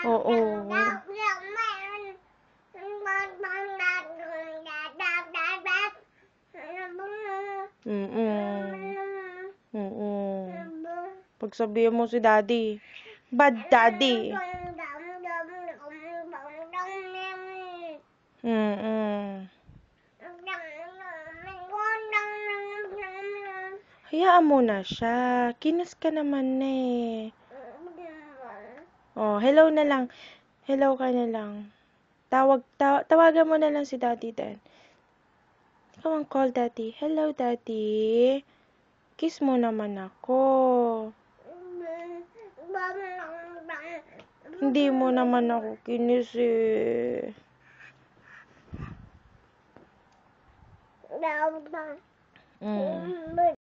Oo. Oo. Pagsabihan mo si daddy. Bad daddy. Hayaan mo na siya. Kinis ka naman eh. Oh, hello na lang. Hello ka na lang. Tawagan mo na lang si daddy din. Come on, call daddy. Hello, daddy. Kiss mo naman ako. Hindi mo naman ako kinis eh.